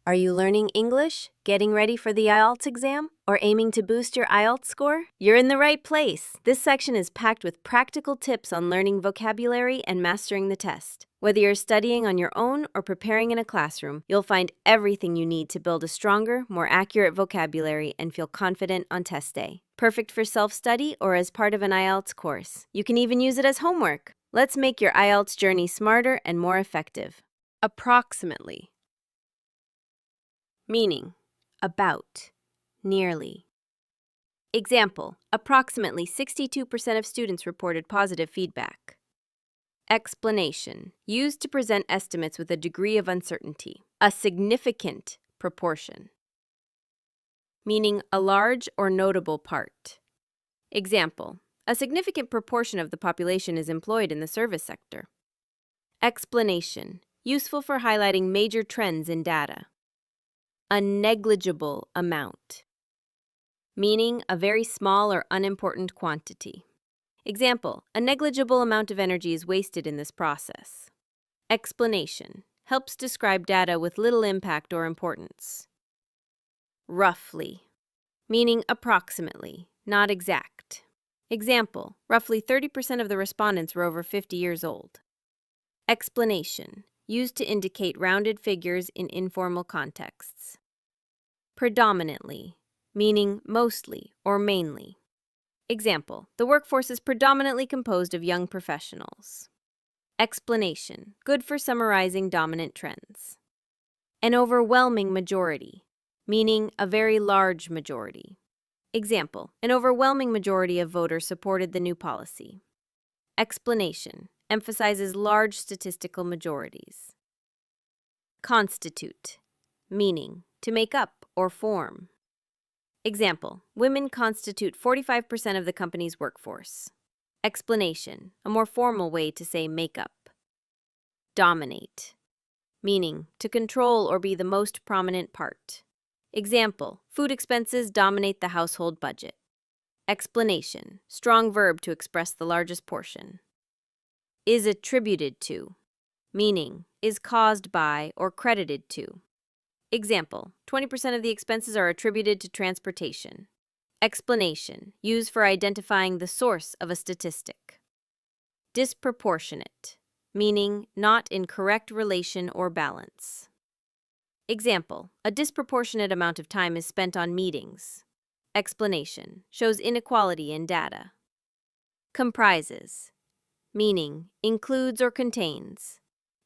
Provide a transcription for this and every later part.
Are you learning English, getting ready for the IELTS exam, or aiming to boost your IELTS score? You're in the right place. This section is packed with practical tips on learning vocabulary and mastering the test. Whether you're studying on your own or preparing in a classroom, you'll find everything you need to build a stronger, more accurate vocabulary and feel confident on test day. Perfect for self-study or as part of an IELTS course. You can even use it as homework. Let's make your IELTS journey smarter and more effective. Approximately. Meaning, about, nearly. Example, approximately 62% of students reported positive feedback. Explanation, used to present estimates with a degree of uncertainty. A significant proportion. Meaning a large or notable part. Example, a significant proportion of the population is employed in the service sector. Explanation, useful for highlighting major trends in data. A negligible amount, meaning a very small or unimportant quantity. Example, a negligible amount of energy is wasted in this process. Explanation, helps describe data with little impact or importance. Roughly, meaning approximately, not exact. Example, roughly 30% of the respondents were over 50 years old. Explanation, used to indicate rounded figures in informal contexts. Predominantly, meaning mostly or mainly. Example, the workforce is predominantly composed of young professionals. Explanation, good for summarizing dominant trends. An overwhelming majority, meaning a very large majority. Example, an overwhelming majority of voters supported the new policy. Explanation, emphasizes large statistical majorities. Constitute, meaning to make up or form. Example, women constitute 45% of the company's workforce. Explanation, a more formal way to say make up. Dominate, meaning to control or be the most prominent part. Example, food expenses dominate the household budget. Explanation, strong verb to express the largest portion. Is attributed to, meaning is caused by or credited to. Example, 20% of the expenses are attributed to transportation. Explanation, used for identifying the source of a statistic. Disproportionate, meaning not in correct relation or balance. Example, a disproportionate amount of time is spent on meetings. Explanation, shows inequality in data. Comprises, meaning includes or contains.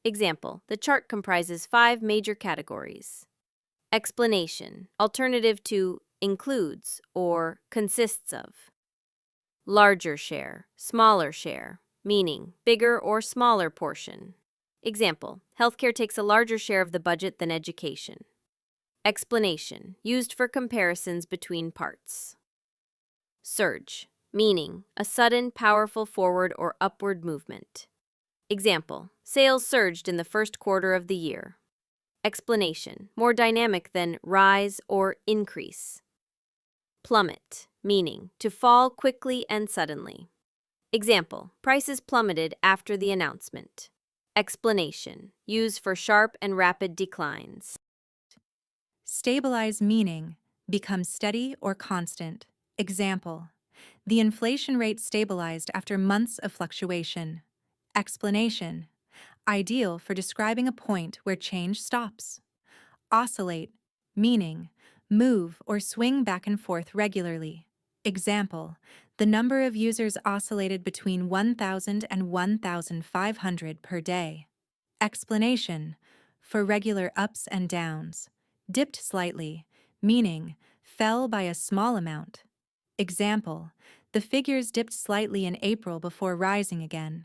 Example, the chart comprises 5 major categories. Explanation, alternative to includes or consists of. Larger share, smaller share, meaning bigger or smaller portion. Example, healthcare takes a larger share of the budget than education. Explanation, used for comparisons between parts. Surge, meaning a sudden, powerful forward or upward movement. Example, sales surged in the first quarter of the year. Explanation, more dynamic than rise or increase. Plummet, meaning to fall quickly and suddenly. Example, prices plummeted after the announcement. Explanation, used for sharp and rapid declines. Stabilize meaning, become steady or constant. Example, the inflation rate stabilized after months of fluctuation. Explanation, ideal for describing a point where change stops. Oscillate, meaning move or swing back and forth regularly. Example, the number of users oscillated between 1,000 and 1,500 per day. Explanation, for regular ups and downs. Dipped slightly, meaning fell by a small amount. Example, the figures dipped slightly in April before rising again.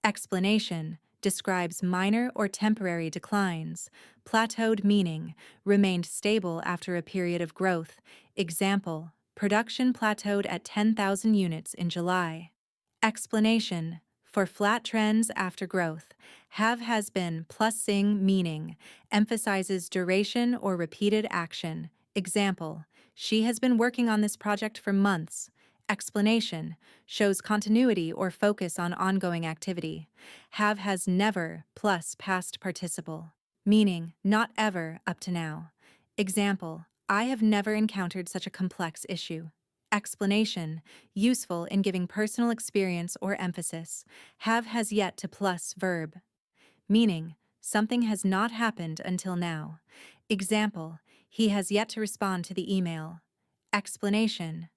Explanation, describes minor or temporary declines. Plateaued, meaning remained stable after a period of growth. Example, production plateaued at 10,000 units in July. Explanation, for flat trends after growth. Has been plus sing, meaning emphasizes duration or repeated action. Example, she has been working on this project for months. Explanation, shows continuity or focus on ongoing activity. Has never plus past participle, meaning not ever up to now. Example, I have never encountered such a complex issue. Explanation, useful in giving personal experience or emphasis. Have has yet to plus verb. Meaning, something has not happened until now. Example, he has yet to respond to the email. Explanation,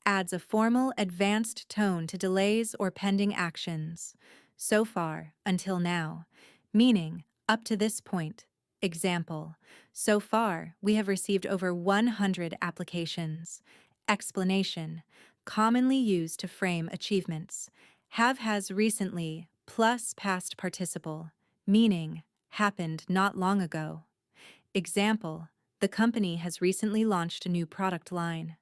adds a formal, advanced tone to delays or pending actions. So far, until now. Meaning, up to this point. Example, so far, we have received over 100 applications. Explanation, commonly used to frame achievements. Have has recently plus past participle, meaning happened not long ago. Example, the company has recently launched a new product line.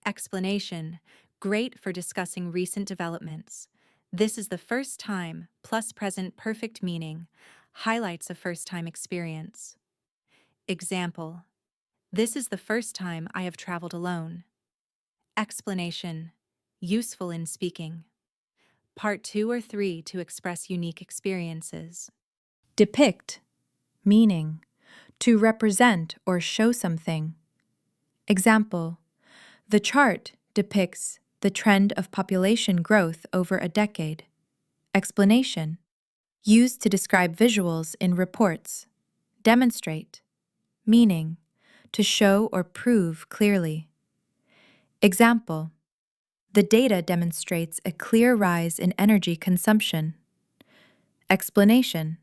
Explanation, great for discussing recent developments. This is the first time plus present perfect meaning, highlights a first-time experience. Example, this is the first time I have traveled alone. Explanation, useful in speaking. Part 2 or 3 to express unique experiences. Depict, meaning, to represent or show something. Example, the chart depicts the trend of population growth over a decade. Explanation, used to describe visuals in reports. Demonstrate, meaning, to show or prove clearly. Example, the data demonstrates a clear rise in energy consumption. Explanation,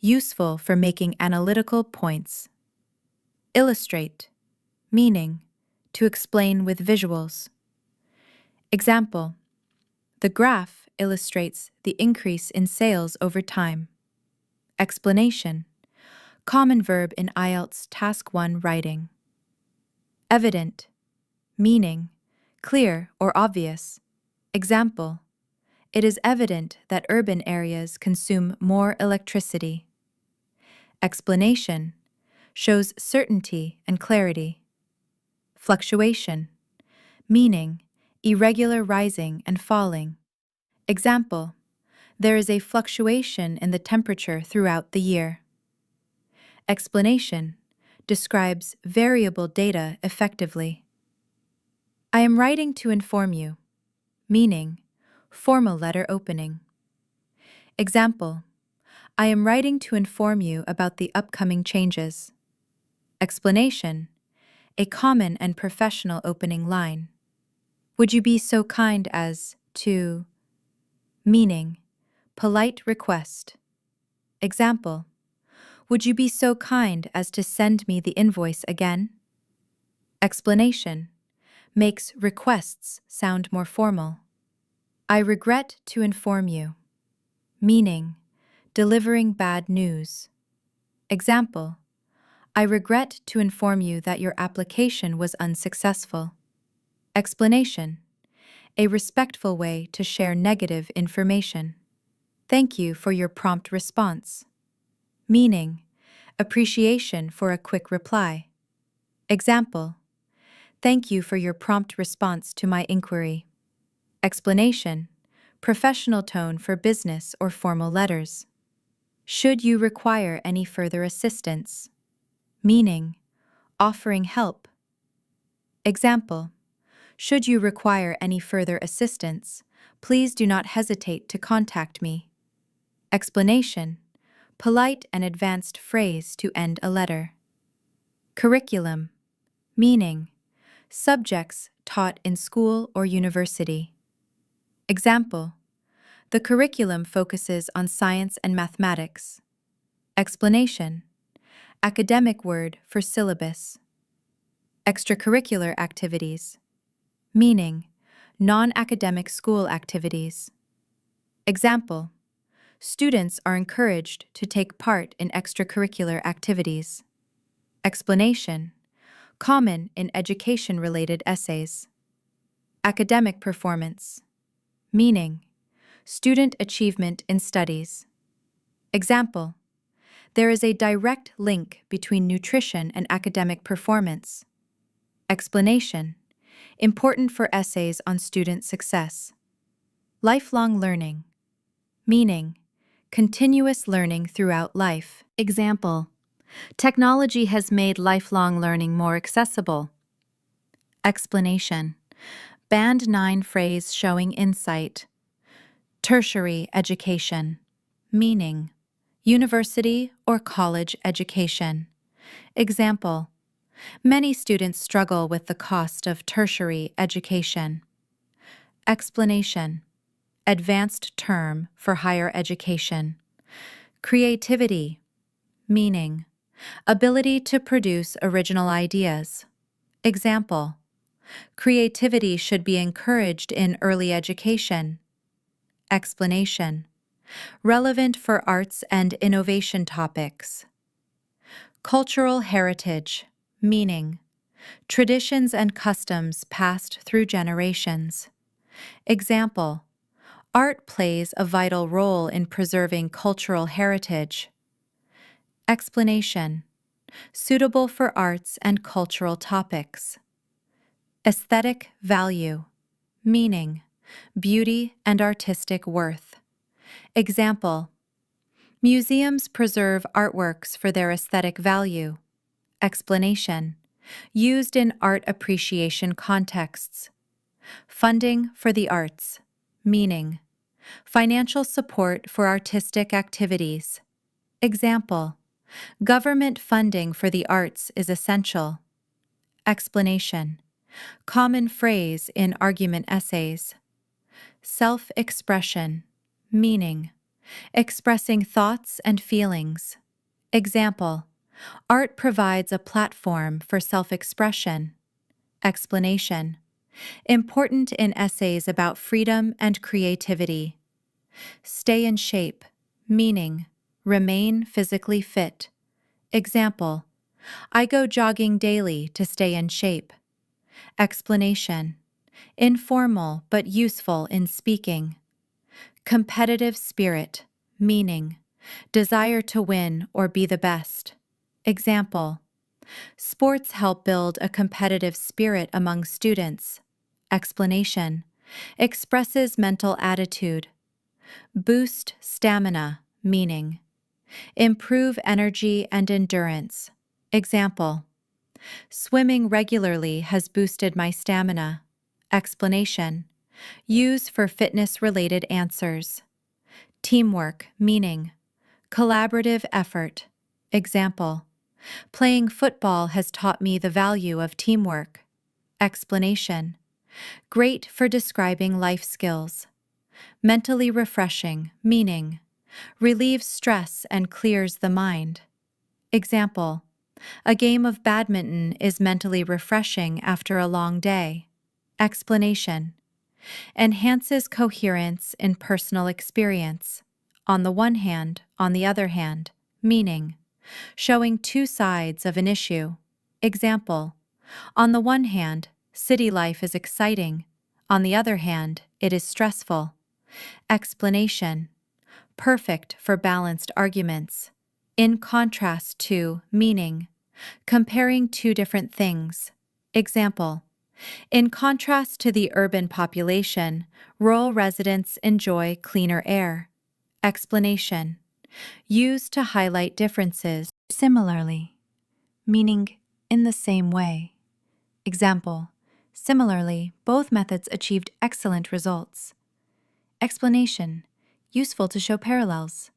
useful for making analytical points. Illustrate, meaning, to explain with visuals. Example, the graph illustrates the increase in sales over time. Explanation, common verb in IELTS Task 1 writing. Evident, meaning, clear or obvious. Example, it is evident that urban areas consume more electricity. Explanation, shows certainty and clarity. Fluctuation, meaning, irregular rising and falling. Example, there is a fluctuation in the temperature throughout the year. Explanation, describes variable data effectively. I am writing to inform you, meaning, formal letter opening. Example, I am writing to inform you about the upcoming changes. Explanation, a common and professional opening line. Would you be so kind as to, meaning, polite request. Example, would you be so kind as to send me the invoice again? Explanation, makes requests sound more formal. I regret to inform you, meaning, delivering bad news. Example, I regret to inform you that your application was unsuccessful. Explanation, a respectful way to share negative information. Thank you for your prompt response. Meaning, appreciation for a quick reply. Example, thank you for your prompt response to my inquiry. Explanation, professional tone for business or formal letters. Should you require any further assistance? Meaning, offering help. Example, should you require any further assistance, please do not hesitate to contact me. Explanation, polite and advanced phrase to end a letter. Curriculum, meaning, subjects taught in school or university. Example, the curriculum focuses on science and mathematics. Explanation, academic word for syllabus. Extracurricular activities, meaning, non-academic school activities. Example, students are encouraged to take part in extracurricular activities. Explanation, common in education-related essays. Academic performance, meaning, student achievement in studies. Example, there is a direct link between nutrition and academic performance. Explanation, important for essays on student success. Lifelong learning, meaning, continuous learning throughout life. Example, Technology has made lifelong learning more accessible. Explanation. Band 9 phrase showing insight. Tertiary education. Meaning: university or college education. Example: many students struggle with the cost of tertiary education. Explanation. Advanced term for higher education. Creativity. Meaning: ability to produce original ideas. Example: creativity should be encouraged in early education. Explanation. Relevant for arts and innovation topics. Cultural heritage. Meaning: traditions and customs passed through generations. Example: art plays a vital role in preserving cultural heritage. Explanation. Suitable for arts and cultural topics. Aesthetic value. Meaning: beauty and artistic worth. Example: museums preserve artworks for their aesthetic value. Explanation. Used in art appreciation contexts. Funding for the arts. Meaning: financial support for artistic activities. Example: government funding for the arts is essential. Explanation. Common phrase in argument essays. Self-expression. Meaning: expressing thoughts and feelings. Example: art provides a platform for self-expression. Explanation. Important in essays about freedom and creativity. Stay in shape. Meaning: remain physically fit. Example: I go jogging daily to stay in shape. Explanation. Informal but useful in speaking. Competitive spirit. Meaning: desire to win or be the best. Example: sports help build a competitive spirit among students. Explanation. Expresses mental attitude. Boost stamina. Meaning: improve energy and endurance. Example: swimming regularly has boosted my stamina. Explanation. Use for fitness-related answers. Teamwork. Meaning: collaborative effort. Example: playing football has taught me the value of teamwork. Explanation. Great for describing life skills. Mentally refreshing. Meaning: relieves stress and clears the mind. Example: a game of badminton is mentally refreshing after a long day. Explanation. Enhances coherence in personal experience. On the one hand, on the other hand. Meaning: showing two sides of an issue. Example: on the one hand, city life is exciting. On the other hand, it is stressful. Explanation. Perfect for balanced arguments. In contrast to. Meaning: comparing two different things. Example: in contrast to the urban population, rural residents enjoy cleaner air. Explanation. Used to highlight differences. Similarly. Meaning: in the same way. Example: similarly, both methods achieved excellent results. Explanation. Useful to show parallels.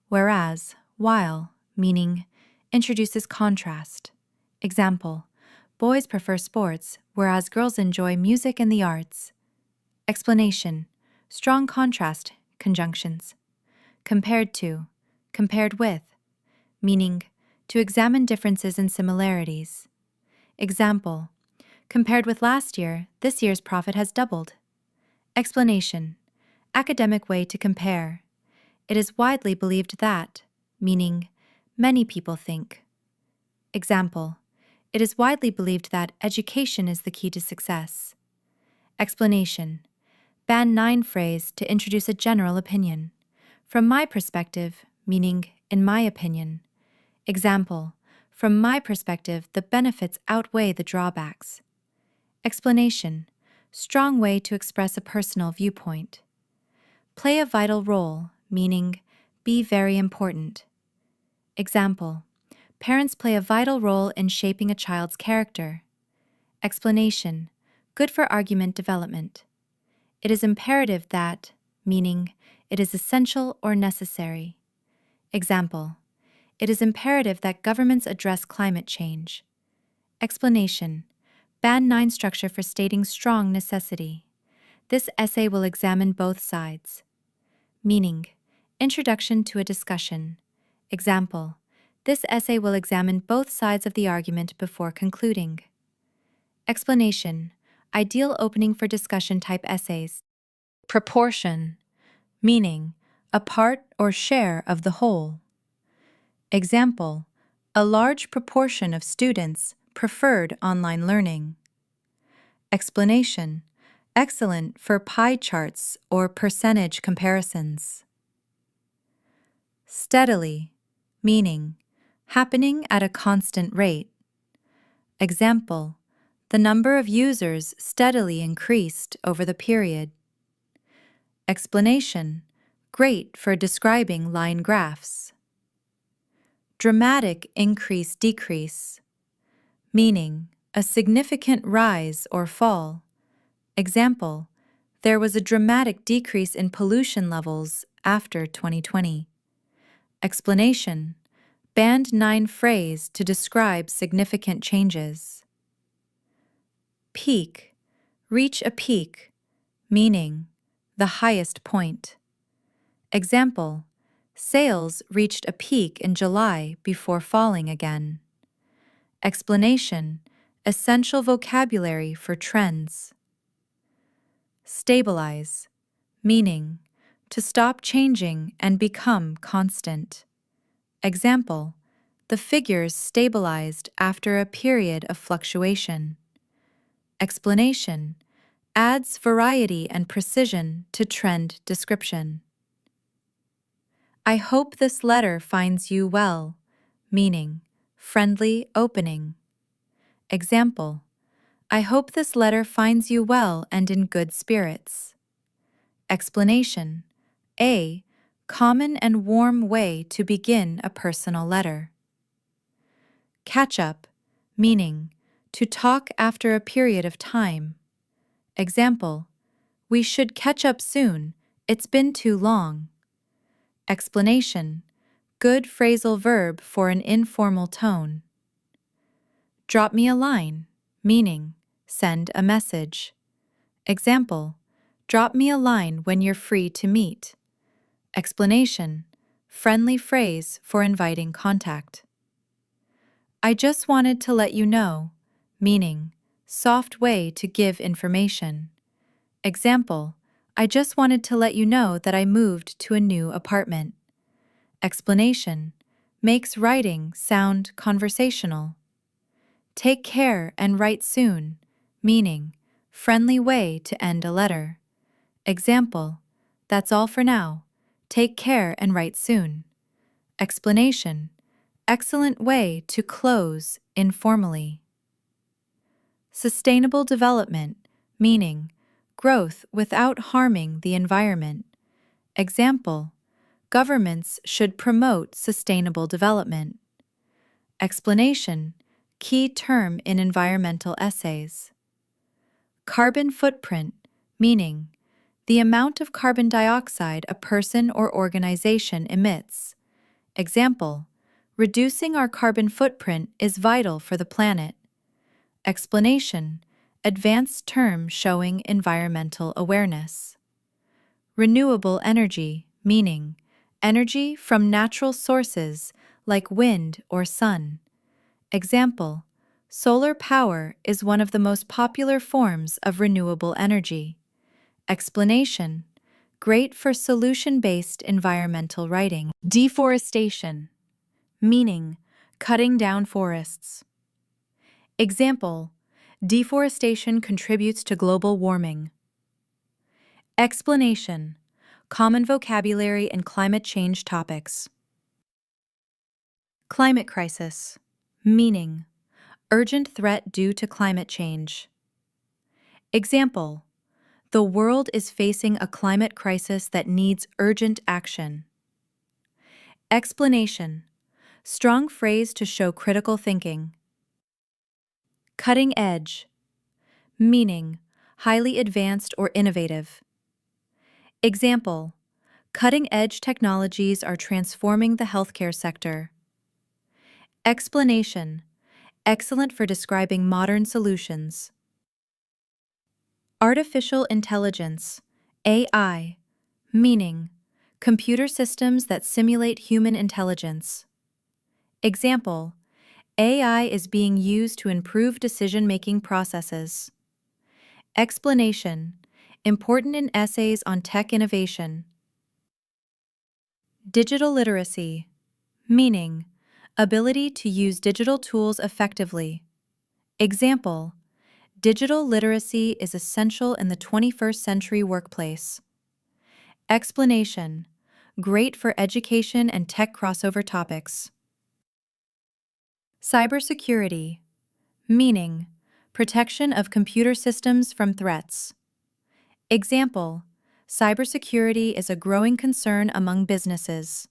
Whereas, while, meaning: introduces contrast. Example: boys prefer sports, whereas girls enjoy music and the arts. Explanation. Strong contrast conjunctions. Compared to, compared with. Meaning: to examine differences and similarities. Example: compared with last year, this year's profit has doubled. Explanation. Academic way to compare. It is widely believed that. Meaning: many people think. Example: it is widely believed that education is the key to success. Explanation. Band 9 phrase to introduce a general opinion. From my perspective, meaning in my opinion. Example: from my perspective, the benefits outweigh the drawbacks. Explanation. Strong way to express a personal viewpoint. Play a vital role, meaning be very important. Example: Parents play a vital role in shaping a child's character. Explanation: good for argument development. It is imperative that, meaning, it is essential or necessary. Example: it is imperative that governments address climate change. Explanation: Band 9 structure for stating strong necessity. This essay will examine both sides. Meaning: introduction to a discussion. Example: this essay will examine both sides of the argument before concluding. Explanation: ideal opening for discussion type essays. Proportion, meaning, a part or share of the whole. Example: a large proportion of students preferred online learning. Explanation: excellent for pie charts or percentage comparisons. Steadily, meaning, happening at a constant rate. Example: the number of users steadily increased over the period. Explanation: great for describing line graphs. Dramatic increase-decrease, meaning, a significant rise or fall. Example: there was a dramatic decrease in pollution levels after 2020. Explanation: Band 9 phrase to describe significant changes. Peak, reach a peak, meaning, the highest point. Example: sales reached a peak in July before falling again. Explanation: essential vocabulary for trends. Stabilize, meaning, to stop changing and become constant. Example: the figures stabilized after a period of fluctuation. Explanation: adds variety and precision to trend description. I hope this letter finds you well, meaning, friendly opening. Example: I hope this letter finds you well and in good spirits. Explanation: a common and warm way to begin a personal letter. Catch up, meaning, to talk after a period of time. Example: we should catch up soon, it's been too long. Explanation: good phrasal verb for an informal tone. Drop me a line, meaning, send a message. Example: drop me a line when you're free to meet. Explanation: friendly phrase for inviting contact. I just wanted to let you know, meaning, soft way to give information. Example: I just wanted to let you know that I moved to a new apartment. Explanation: makes writing sound conversational. Take care and write soon, meaning, friendly way to end a letter. Example: that's all for now. Take care and write soon. Explanation: excellent way to close informally. Sustainable development, meaning, growth without harming the environment. Example: governments should promote sustainable development. Explanation: key term in environmental essays. Carbon footprint, meaning, the amount of carbon dioxide a person or organization emits. Example: reducing our carbon footprint is vital for the planet. Explanation: advanced term showing environmental awareness. Renewable energy, meaning, energy from natural sources like wind or sun. Example: solar power is one of the most popular forms of renewable energy. Explanation: great for solution-based environmental writing. Deforestation, meaning, cutting down forests. Example: deforestation contributes to global warming. Explanation: common vocabulary in climate change topics. Climate crisis, meaning, urgent threat due to climate change. Example: the world is facing a climate crisis that needs urgent action. Explanation: strong phrase to show critical thinking. Cutting edge, meaning highly advanced or innovative. Example, cutting-edge technologies are transforming the healthcare sector. Explanation, excellent for describing modern solutions. Artificial intelligence, AI, meaning computer systems that simulate human intelligence. Example, AI is being used to improve decision-making processes. Explanation, important in essays on tech innovation. Digital literacy, meaning ability to use digital tools effectively. Example, digital literacy is essential in the 21st century workplace. Explanation, great for education and tech crossover topics. Cybersecurity, meaning protection of computer systems from threats. Example, cybersecurity is a growing concern among businesses.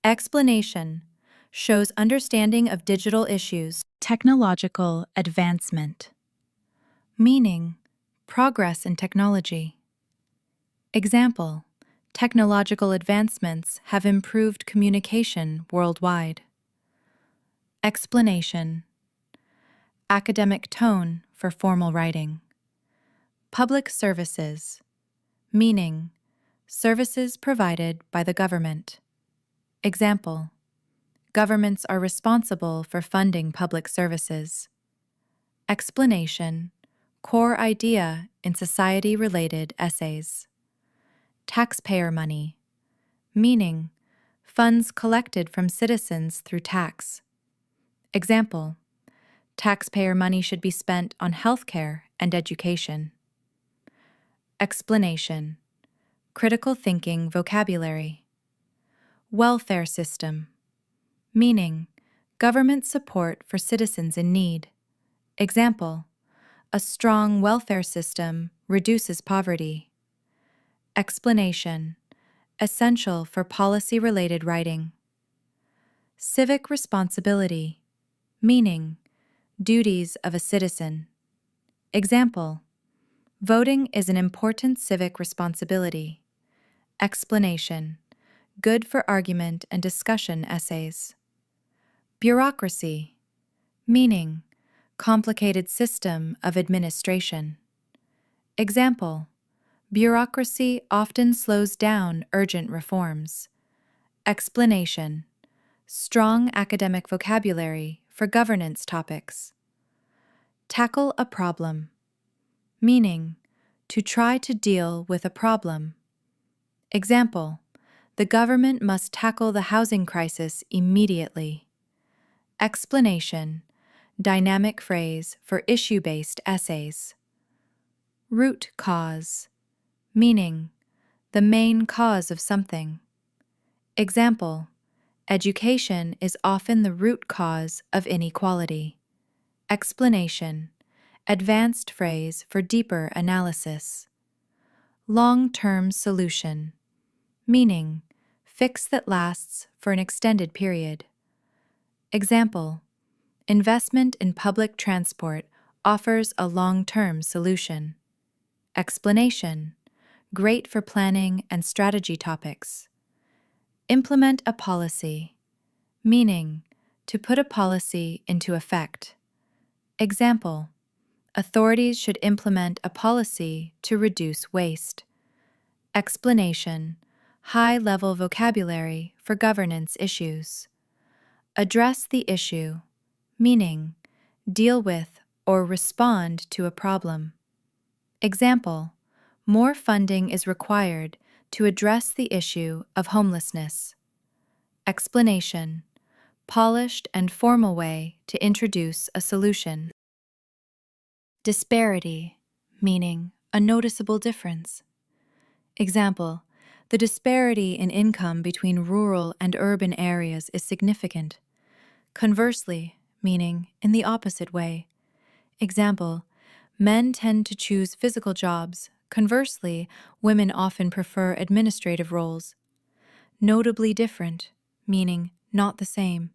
Explanation, shows understanding of digital issues. Technological advancement, meaning progress in technology. Example, technological advancements have improved communication worldwide. Explanation, academic tone for formal writing. Public services, meaning services provided by the government. Example, governments are responsible for funding public services. Explanation, core idea in society-related essays. Taxpayer money, meaning funds collected from citizens through tax. Example, taxpayer money should be spent on healthcare and education. Explanation, critical thinking vocabulary. Welfare system, meaning government support for citizens in need. Example, a strong welfare system reduces poverty. Explanation, essential for policy-related writing. Civic responsibility, meaning duties of a citizen. Example, voting is an important civic responsibility. Explanation, good for argument and discussion essays. Bureaucracy, meaning complicated system of administration. Example, bureaucracy often slows down urgent reforms. Explanation, strong academic vocabulary for governance topics. Tackle a problem, meaning to try to deal with a problem. Example, the government must tackle the housing crisis immediately. Explanation, dynamic phrase for issue-based essays. Root cause, meaning the main cause of something. Example, education is often the root cause of inequality. Explanation, advanced phrase for deeper analysis. Long-term solution, meaning fix that lasts for an extended period. Example, investment in public transport offers a long-term solution. Explanation, great for planning and strategy topics. Implement a policy, meaning to put a policy into effect. Example, authorities should implement a policy to reduce waste. Explanation, high-level vocabulary for governance issues. Address the issue, meaning deal with or respond to a problem. Example, more funding is required to address the issue of homelessness. Explanation, polished and formal way to introduce a solution. Disparity, meaning a noticeable difference. Example, the disparity in income between rural and urban areas is significant. Conversely, meaning in the opposite way. Example, men tend to choose physical jobs. Conversely, women often prefer administrative roles. Notably different, meaning not the same.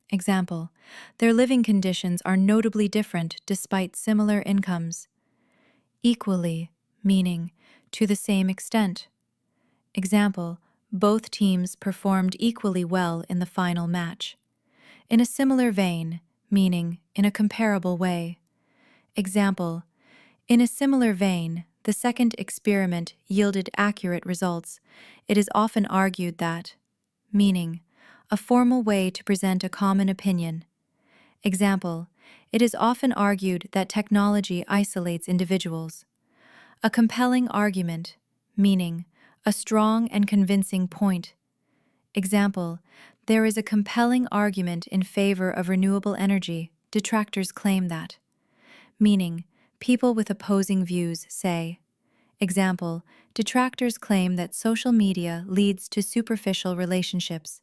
Example, their living conditions are notably different despite similar incomes. Equally, meaning to the same extent. Example, both teams performed equally well in the final match. In a similar vein, meaning in a comparable way. Example, in a similar vein, the second experiment yielded accurate results. It is often argued that, meaning, a formal way to present a common opinion. Example, it is often argued that technology isolates individuals. A compelling argument, meaning, a strong and convincing point. Example, there is a compelling argument in favor of renewable energy. Detractors claim that. Meaning, people with opposing views say. Example, detractors claim that social media leads to superficial relationships.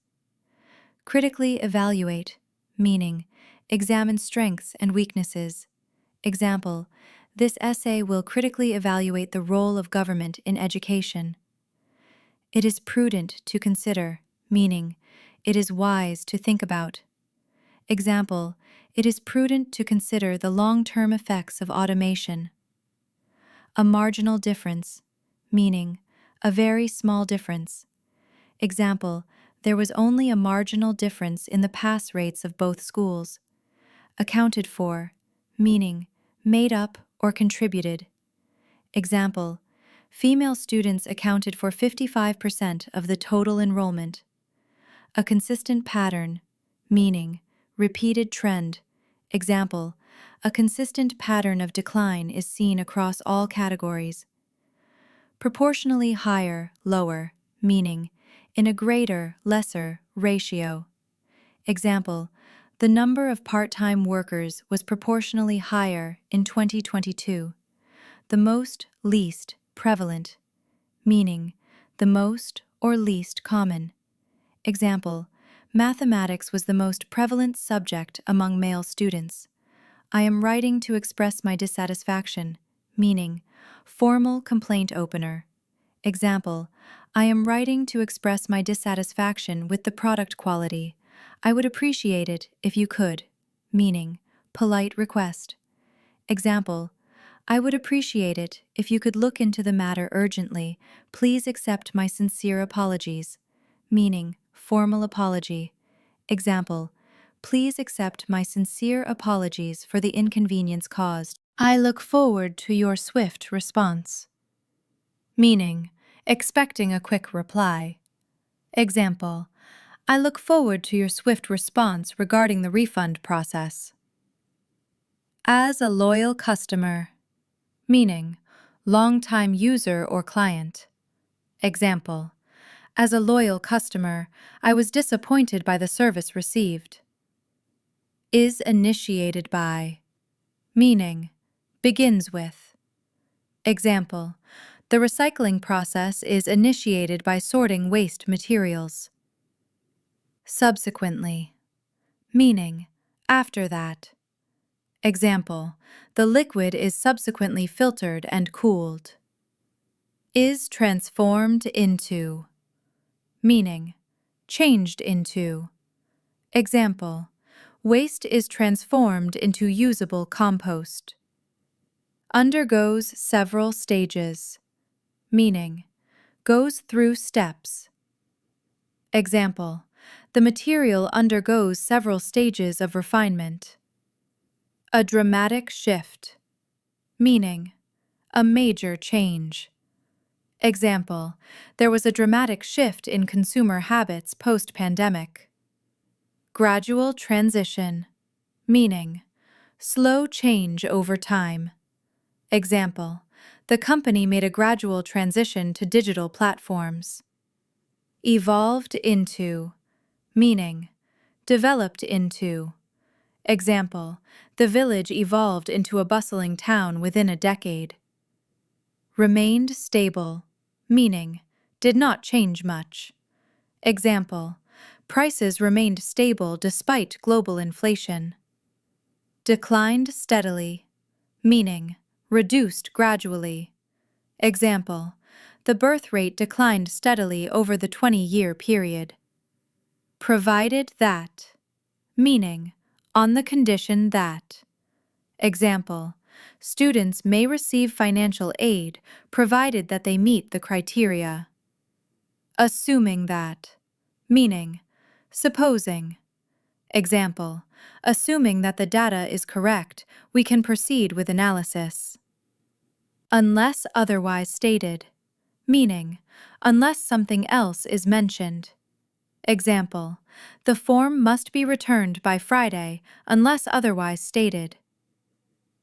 Critically evaluate, meaning, examine strengths and weaknesses. Example, this essay will critically evaluate the role of government in education. It is prudent to consider, meaning, it is wise to think about. Example, it is prudent to consider the long-term effects of automation. A marginal difference, meaning, a very small difference. Example, there was only a marginal difference in the pass rates of both schools. Accounted for, meaning, made up or contributed. Example, female students accounted for 55% of the total enrollment. A consistent pattern, meaning, repeated trend. Example, a consistent pattern of decline is seen across all categories. Proportionally higher, lower, meaning, in a greater, lesser ratio. Example, the number of part-time workers was proportionally higher in 2022. The most, least, prevalent, meaning, the most or least common. Example, mathematics was the most prevalent subject among male students. I am writing to express my dissatisfaction, meaning, formal complaint opener. Example, I am writing to express my dissatisfaction with the product quality. I would appreciate it if you could, meaning, polite request. Example, I would appreciate it if you could look into the matter urgently. Please accept my sincere apologies, meaning, formal apology. Example, please accept my sincere apologies for the inconvenience caused. I look forward to your swift response. Meaning, expecting a quick reply. Example, I look forward to your swift response regarding the refund process. As a loyal customer, meaning, long-time user or client. Example, as a loyal customer, I was disappointed by the service received. Is initiated by, meaning, begins with. Example, the recycling process is initiated by sorting waste materials. Subsequently, meaning, after that. Example, the liquid is subsequently filtered and cooled. Is transformed into, meaning, changed into. Example, waste is transformed into usable compost. Undergoes several stages, meaning, goes through steps. Example, the material undergoes several stages of refinement. A dramatic shift, meaning, a major change. Example, there was a dramatic shift in consumer habits post-pandemic. Gradual transition, meaning, slow change over time. Example, the company made a gradual transition to digital platforms. Evolved into, meaning, developed into. Example, the village evolved into a bustling town within a decade. Remained stable, meaning, did not change much. Example, prices remained stable despite global inflation. Declined steadily, meaning, reduced gradually. Example, the birth rate declined steadily over the 20-year period. provided that, meaning on the condition that. Example, students may receive financial aid provided that they meet the criteria. Assuming that, meaning supposing. Example, assuming that the data is correct, we can proceed with analysis. Unless otherwise stated, meaning unless something else is mentioned. Example, the form must be returned by Friday unless otherwise stated.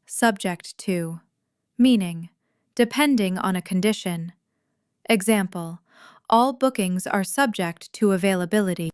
Subject to, meaning depending on a condition. Example, all bookings are subject to availability.